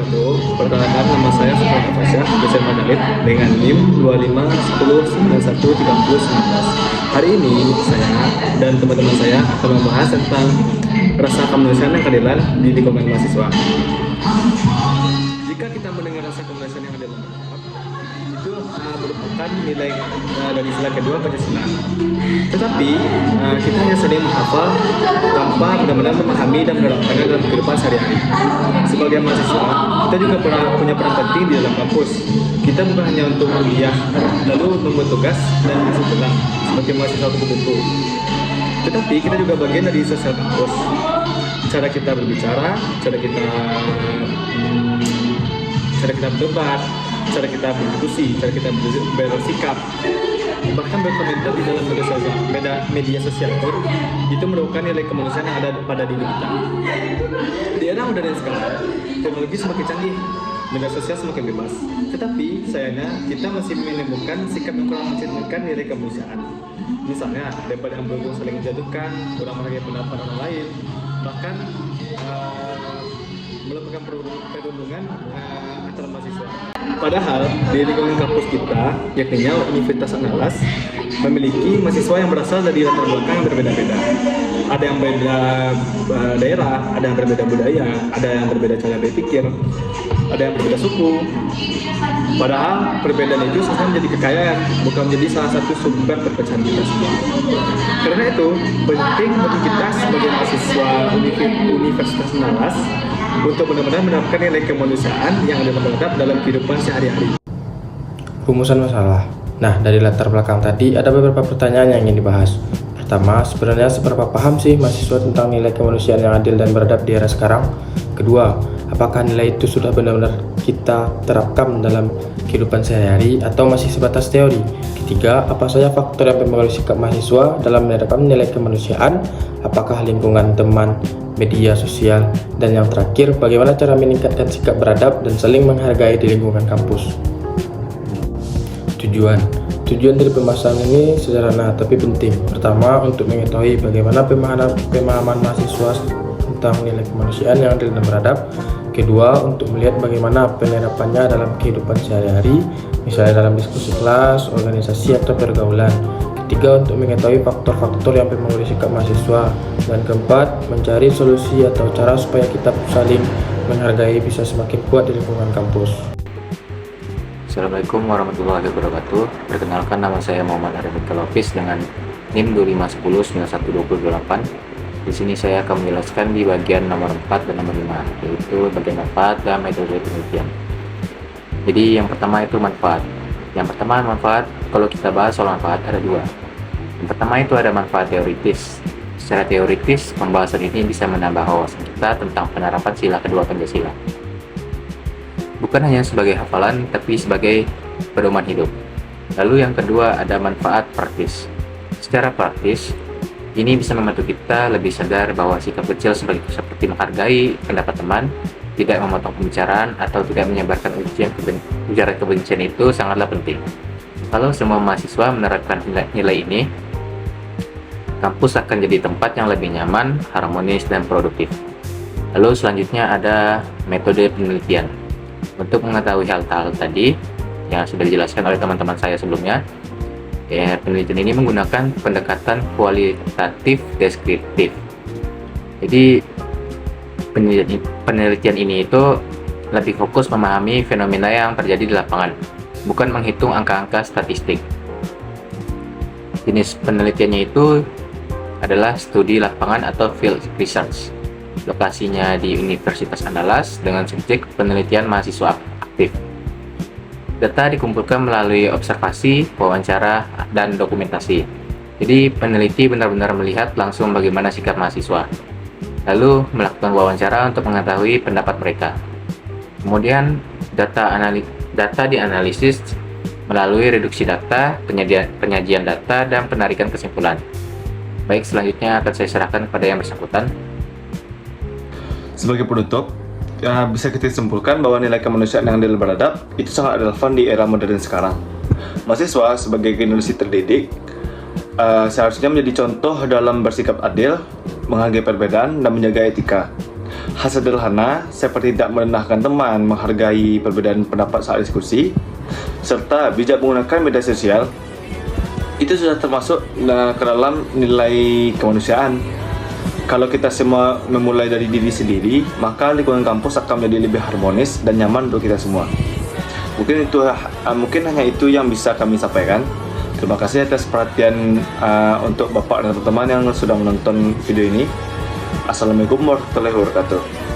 wabarakatuh. Perkenalkan, nama saya Sufyan Fasyah, dosen Madalid dengan NIM 2510913019. Hari ini saya dan teman-teman saya akan membahas tentang rasa kemanusiaan dan keadilan di lingkungan mahasiswa. Jika kita mendengar rasa kemanusiaan yang adil dan beradab, itu merupakan nilai dari sila kedua Pancasila. Tetapi kita hanya sering menghafal tanpa benar-benar memahami dan menerapkannya dalam kehidupan sehari-hari. Sebagai mahasiswa, kita juga punya peran penting di dalam kampus. Kita bukan hanya untuk kuliah, lalu membuat tugas dan masuk pulang sebagai mahasiswa kupu-kupu. Tetapi kita juga bagian dari sosial kampus. Cara kita berbicara, cara kita berdebat, cara kita berdiskusi, cara kita bersikap, bahkan berkomentar di dalam media sosial pun itu merupakan nilai kemanusiaan yang ada pada diri kita. Di era modern sekarang, teknologi semakin canggih, media sosial semakin bebas. Tetapi sayangnya kita masih menemukan sikap yang kurang mencerminkan nilai kemanusiaan. Misalnya, daripada yang berujung saling menjatuhkan, kurang menghargai pendapat orang lain, bahkan melakukan perundungan antar mahasiswa. Padahal di lingkungan kampus kita, yakni Universitas Andalas, memiliki mahasiswa yang berasal dari latar belakang yang berbeda-beda. Ada yang berbeda daerah, ada yang berbeda budaya, ada yang berbeda cara berpikir, ada yang berbeda suku. Padahal perbedaan itu sebenarnya menjadi kekayaan, bukan menjadi salah satu sumber perpecahan kita semua. Karena itu, penting bagi kita sebagai mahasiswa Universitas Andalas untuk benar-benar menerapkan nilai kemanusiaan yang ada dalam kehidupan sehari-hari. Rumusan masalah. Nah, dari latar belakang tadi ada beberapa pertanyaan yang ingin dibahas. Pertama, sebenarnya seberapa paham sih mahasiswa tentang nilai kemanusiaan yang adil dan beradab di era sekarang? Kedua, apakah nilai itu sudah benar-benar kita terapkan dalam kehidupan sehari-hari atau masih sebatas teori? Ketiga, apa saja faktor yang mempengaruhi sikap mahasiswa dalam menerapkan nilai kemanusiaan? Apakah lingkungan, teman, media sosial? Dan yang terakhir, bagaimana cara meningkatkan sikap beradab dan saling menghargai di lingkungan kampus? Tujuan dari pembahasan ini sederhana tapi penting. Pertama, untuk mengetahui bagaimana pemahaman mahasiswa tentang nilai kemanusiaan yang adil dan beradab. Kedua, untuk melihat bagaimana penerapannya dalam kehidupan sehari-hari, misalnya dalam diskusi kelas, organisasi, atau pergaulan. Ketiga, untuk mengetahui faktor-faktor yang mempengaruhi sikap mahasiswa. Dan keempat, mencari solusi atau cara supaya kita saling menghargai bisa semakin kuat di lingkungan kampus. Assalamualaikum warahmatullahi wabarakatuh. Perkenalkan, nama saya Muhammad Arifin Kalofis dengan NIM 25109128. Di sini saya akan menjelaskan di bagian nomor 4 dan nomor 5, yaitu bagian manfaat dan metode penelitian. Jadi yang pertama itu manfaat. Yang pertama manfaat, kalau kita bahas soal manfaat ada dua. Yang pertama itu ada manfaat teoritis. Secara teoritis, pembahasan ini bisa menambah wawasan kita tentang penerapan sila kedua Pancasila. Bukan hanya sebagai hafalan, tapi sebagai pedoman hidup. Lalu yang kedua ada manfaat praktis. Secara praktis, ini bisa membantu kita lebih sadar bahwa sikap kecil seperti menghargai pendapat teman, tidak memotong pembicaraan, atau tidak menyebarkan ujaran kebencian itu sangatlah penting. Kalau semua mahasiswa menerapkan nilai ini, kampus akan jadi tempat yang lebih nyaman, harmonis, dan produktif. Lalu selanjutnya ada metode penelitian. Untuk mengetahui hal-hal tadi yang sudah dijelaskan oleh teman-teman saya sebelumnya, penelitian ini menggunakan pendekatan kualitatif deskriptif. Jadi penelitian ini itu lebih fokus memahami fenomena yang terjadi di lapangan, bukan menghitung angka-angka statistik. Jenis penelitiannya itu adalah studi lapangan atau field research. Lokasinya di Universitas Andalas dengan subjek penelitian mahasiswa aktif. Data dikumpulkan melalui observasi, wawancara, dan dokumentasi. Jadi peneliti benar-benar melihat langsung bagaimana sikap mahasiswa, lalu melakukan wawancara untuk mengetahui pendapat mereka. Kemudian data dianalisis melalui reduksi data, penyajian data, dan penarikan kesimpulan. Baik, selanjutnya akan saya serahkan kepada yang bersangkutan. Sebagai penutup, bisa kita simpulkan bahwa nilai kemanusiaan yang adil dan beradab itu sangat relevan di era modern sekarang. Mahasiswa sebagai generasi terdidik seharusnya menjadi contoh dalam bersikap adil, menghargai perbedaan, dan menjaga etika. Hal sederhana seperti tidak merendahkan teman, menghargai perbedaan pendapat saat diskusi, serta bijak menggunakan media sosial, itu sudah termasuk ke dalam nilai kemanusiaan. Kalau kita semua memulai dari diri sendiri, maka lingkungan kampus akan menjadi lebih harmonis dan nyaman untuk kita semua. Mungkin hanya itu yang bisa kami sampaikan. Terima kasih atas perhatian untuk Bapak dan teman-teman yang sudah menonton video ini. Assalamualaikum warahmatullahi wabarakatuh.